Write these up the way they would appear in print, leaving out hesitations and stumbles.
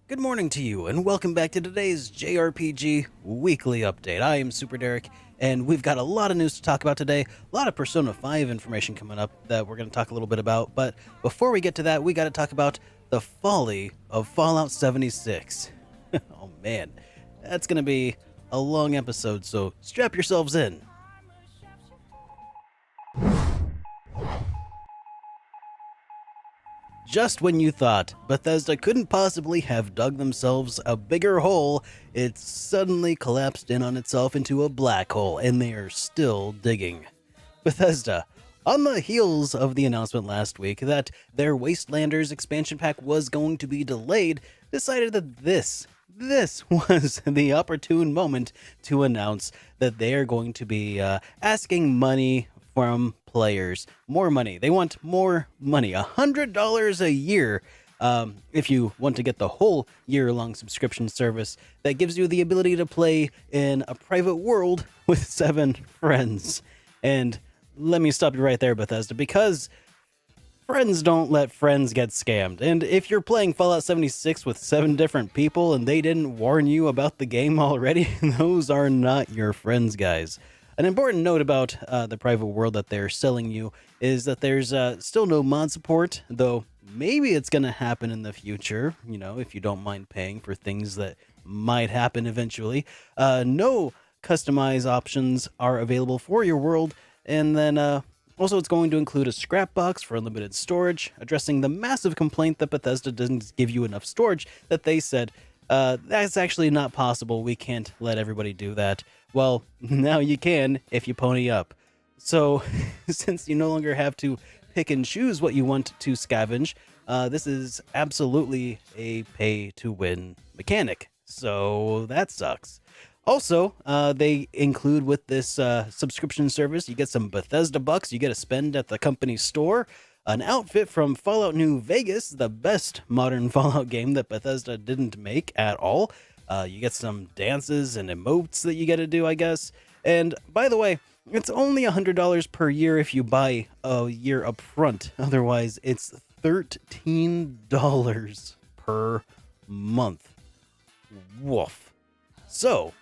Good morning to you, and welcome back to today's JRPG Weekly Update. I am SuperDerek, and we've got a lot of news to talk about today, a lot of Persona 5 information coming up that we're going to talk a little bit about, but before we get to that, we got to talk about the Folly of Fallout 76. Oh man, that's going to be a long episode, so strap yourselves in. Just when you thought Bethesda couldn't possibly have dug themselves a bigger hole, it suddenly collapsed in on itself into a black hole, and they are still digging. Bethesda, on the heels of the announcement last week that their Wastelanders expansion pack was going to be delayed, decided that this was the opportune moment to announce that they are going to be asking money from players. More money. They want more money. $100 a year if you want to get the whole year-long subscription service that gives you the ability to play in a private world with 7 friends. And let me stop you right there, Bethesda, because friends don't let friends get scammed. And if you're playing Fallout 76 with 7 different people and they didn't warn you about the game already, those are not your friends, guys. An important note about the private world that they're selling you is that there's still no mod support, though maybe it's going to happen in the future, you know, if you don't mind paying for things that might happen eventually. No customize options are available for your world, and then also it's going to include a scrap box for unlimited storage, addressing the massive complaint that Bethesda didn't give you enough storage that they said, that's actually not possible, we can't let everybody do that. Well, now you can if you pony up. So, since you no longer have to pick and choose what you want to scavenge, this is absolutely a pay-to-win mechanic. So, that sucks. Also, they include with this subscription service, you get some Bethesda bucks you get to spend at the company store, an outfit from Fallout New Vegas, the best modern Fallout game that Bethesda didn't make at all. You get some dances and emotes that you get to do, I guess. And by the way, it's only $100 per year if you buy a year up front. Otherwise, it's $13 per month. Woof. So,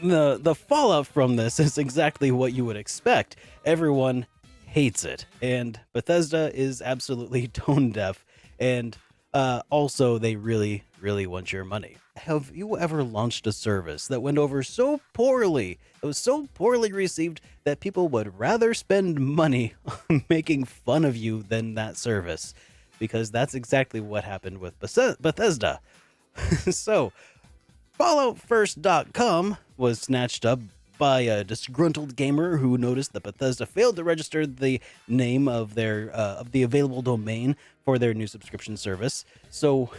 the fallout from this is exactly what you would expect. Everyone hates it, and Bethesda is absolutely tone deaf, and also they really want your money. Have you ever launched a service that went over so poorly, it was so poorly received that people would rather spend money on making fun of you than that service? Because that's exactly what happened with Bethesda. So, FalloutFirst.com was snatched up by a disgruntled gamer who noticed that Bethesda failed to register the name of their of the available domain for their new subscription service. So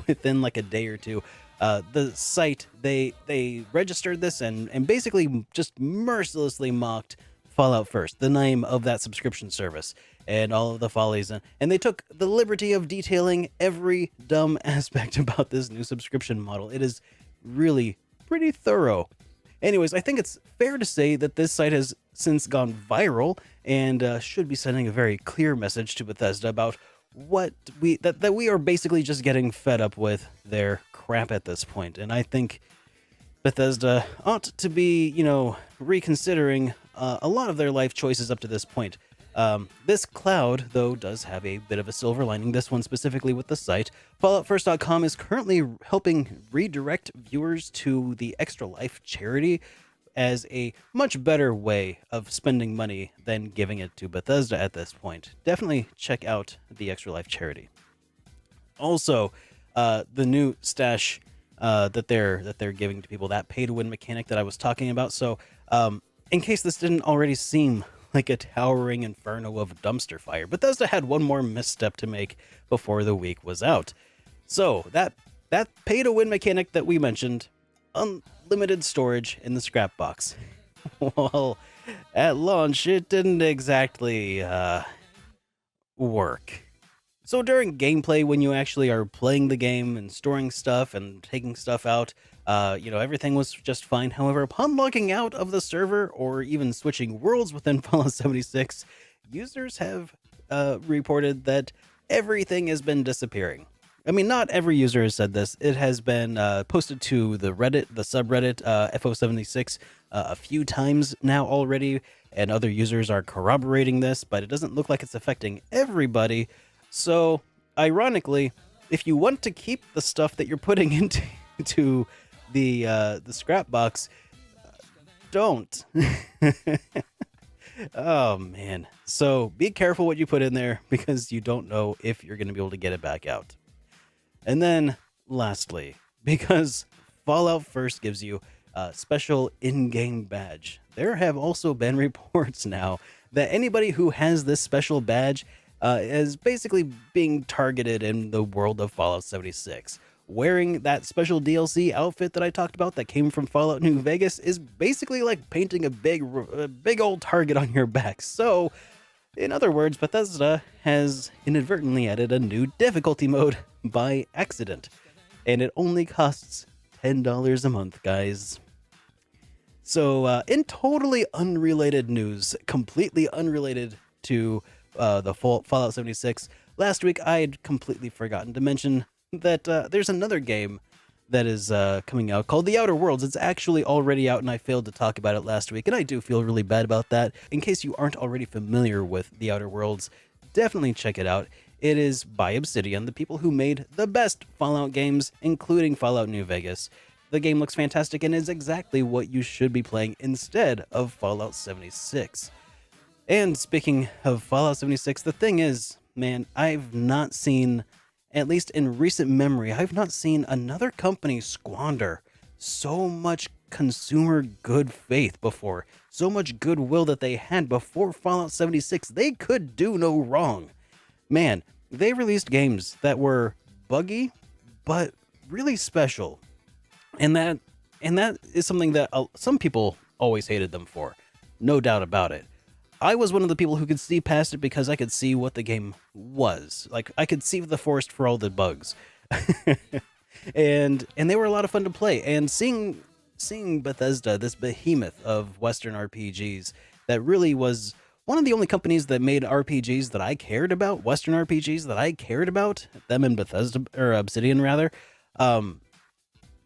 within like a day or two, the site they registered this and basically just mercilessly mocked Fallout First, the name of that subscription service, and all of the follies, and they took the liberty of detailing every dumb aspect about this new subscription model. It is really pretty thorough. Anyways, I think it's fair to say that this site has since gone viral and should be sending a very clear message to Bethesda about what that we are basically just getting fed up with their crap at this point. And I think Bethesda ought to be, you know, reconsidering a lot of their life choices up to this point. This cloud, though, does have a bit of a silver lining, this one specifically with the site. FalloutFirst.com is currently helping redirect viewers to the Extra Life charity as a much better way of spending money than giving it to Bethesda at this point. Definitely check out the Extra Life charity. Also, the new stash that they're giving to people, that pay-to-win mechanic that I was talking about. So, in case this didn't already seem like a towering inferno of dumpster fire, Bethesda had one more misstep to make before the week was out. So that pay-to-win mechanic that we mentioned, unlimited storage in the scrap box. Well, at launch, it didn't exactly work. So during gameplay, when you actually are playing the game and storing stuff and taking stuff out, everything was just fine. However, upon logging out of the server or even switching worlds within Fallout 76, users have reported that everything has been disappearing. I mean, not every user has said this. It has been posted to the subreddit, FO76, a few times now already, and other users are corroborating this, but it doesn't look like it's affecting everybody. So, ironically, if you want to keep the stuff that you're putting into the scrap box, don't. Oh man. So be careful what you put in there, because you don't know if you're going to be able to get it back out. And then lastly, because Fallout First gives you a special in-game badge, there have also been reports now that anybody who has this special badge is basically being targeted in the world of Fallout 76. Wearing that special DLC outfit that I talked about that came from Fallout New Vegas is basically like painting a big old target on your back. So, in other words, Bethesda has inadvertently added a new difficulty mode by accident, and it only costs $10 a month, guys. So, in totally unrelated news, completely unrelated to the Fallout 76, last week I had completely forgotten to mention that there's another game that is coming out called The Outer Worlds. It's actually already out, and I failed to talk about it last week, and I do feel really bad about that. In case you aren't already familiar with The Outer Worlds, definitely check it out. It is by Obsidian, the people who made the best Fallout games, including Fallout New Vegas. The game looks fantastic and is exactly what you should be playing instead of Fallout 76. And speaking of Fallout 76, the thing is, man, I've not seen, at least in recent memory, I've not seen another company squander so much consumer good faith before, so much goodwill that they had before Fallout 76. They could do no wrong. Man, they released games that were buggy, but really special. And that is something that some people always hated them for. No doubt about it. I was one of the people who could see past it because I could see what the game was. Like, I could see the forest for all the bugs. and they were a lot of fun to play. And seeing Bethesda, this behemoth of Western RPGs, that really was one of the only companies that made RPGs that I cared about, Western RPGs that I cared about, them and Bethesda, or Obsidian rather,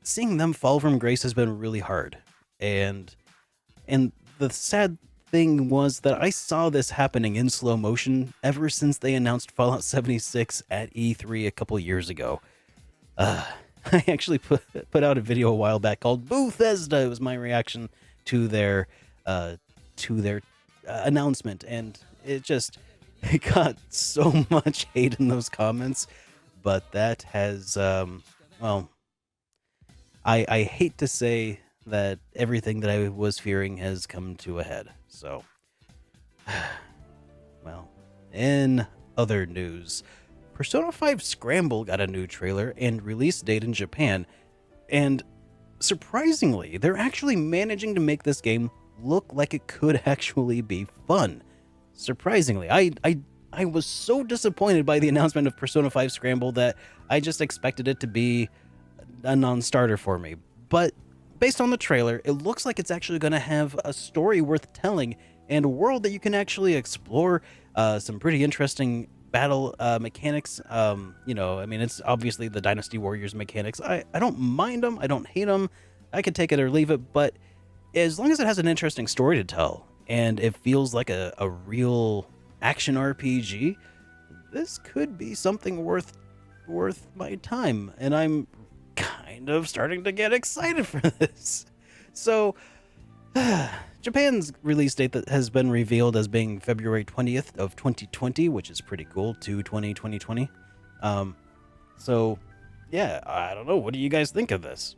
seeing them fall from grace has been really hard. And the sad thing was that I saw this happening in slow motion ever since they announced Fallout 76 at E3 a couple years ago. I actually put out a video a while back called Bethesda. It was my reaction to their announcement, and it got so much hate in those comments. But that has, well, I hate to say that everything that I was fearing has come to a head. So, well, in other news, Persona 5 Scramble got a new trailer and release date in Japan, and surprisingly, they're actually managing to make this game look like it could actually be fun. Surprisingly, I was so disappointed by the announcement of Persona 5 Scramble that I just expected it to be a non-starter for me. But based on the trailer, it looks like it's actually going to have a story worth telling and a world that you can actually explore, some pretty interesting battle mechanics. I mean, it's obviously the Dynasty Warriors mechanics. I don't mind them. I don't hate them. I could take it or leave it, but as long as it has an interesting story to tell and it feels like a real action RPG, this could be something worth my time, and I'm kind of starting to get excited for this. So, Japan's release date that has been revealed as being February 20th of 2020, which is pretty cool, 2/20/2020. So, yeah, I don't know. What do you guys think of this?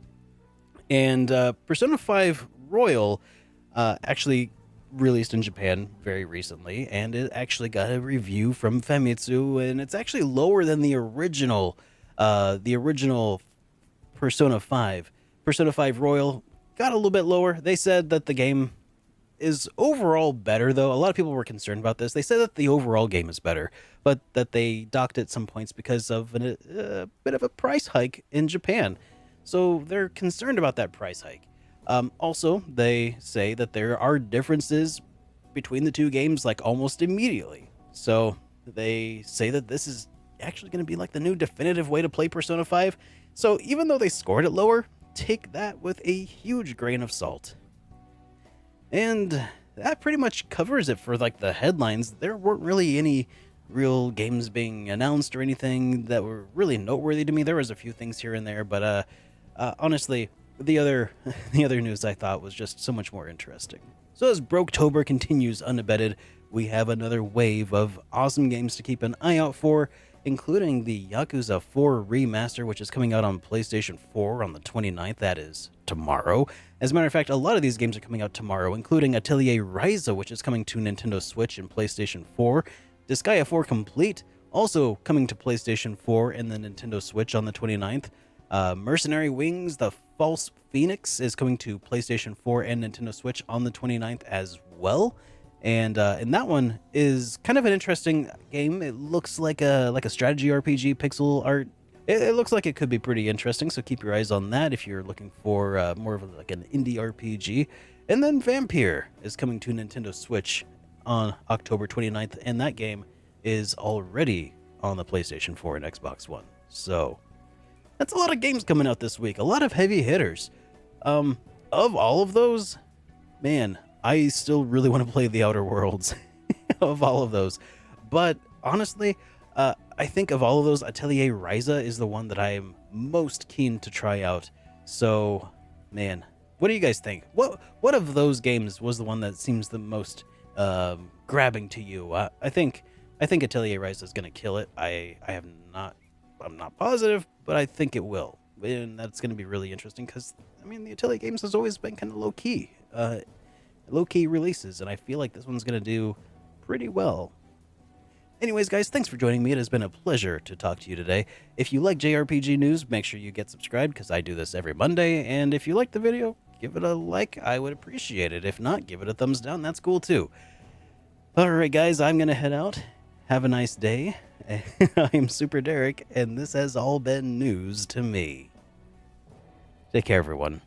And Persona 5 Royal actually released in Japan very recently, and it actually got a review from Famitsu, and it's actually lower than the original Persona 5. Persona 5 Royal got a little bit lower. They said that the game is overall better, though. A lot of people were concerned about this. They said that the overall game is better, but that they docked at some points because of a bit of a price hike in Japan. So they're concerned about that price hike. Also, they say that there are differences between the two games, like almost immediately. So they say that this is actually going to be like the new definitive way to play Persona 5. So even though they scored it lower, take that with a huge grain of salt. And that pretty much covers it for like the headlines. There weren't really any real games being announced or anything that were really noteworthy to me. There was a few things here and there, but honestly, the other news I thought was just so much more interesting. So as Broketober continues unabated, we have another wave of awesome games to keep an eye out for, including the Yakuza 4 Remaster, which is coming out on PlayStation 4 on the 29th. That is tomorrow. As a matter of fact, a lot of these games are coming out tomorrow, including Atelier Ryza, which is coming to Nintendo Switch and PlayStation 4. Disgaea 4 Complete, also coming to PlayStation 4 and the Nintendo Switch on the 29th. Mercenary Wings, The False Phoenix is coming to PlayStation 4 and Nintendo Switch on the 29th as well. And that one is kind of an interesting game. It looks like a strategy RPG pixel art. It looks like it could be pretty interesting, so keep your eyes on that if you're looking for more of like an indie RPG. And then Vampyre is coming to Nintendo Switch on October 29th, and that game is already on the PlayStation 4 and Xbox One. So that's a lot of games coming out this week, a lot of heavy hitters. Of all of those, man, I still really want to play The Outer Worlds of all of those. But honestly, I think of all of those, Atelier Ryza is the one that I am most keen to try out. So, man, what do you guys think? What of those games was the one that seems the most grabbing to you? I think Atelier Ryza is going to kill it. I'm not positive, but I think it will. And that's going to be really interesting because, I mean, the Atelier games has always been kind of low-key releases, and I feel like this one's going to do pretty well. Anyways, guys, thanks for joining me. It has been a pleasure to talk to you today. If you like JRPG news, make sure you get subscribed because I do this every Monday. And if you like the video, give it a like. I would appreciate it. If not, give it a thumbs down. That's cool too. All right, guys, I'm going to head out. Have a nice day. I'm SuperDerek, and this has all been news to me. Take care, everyone.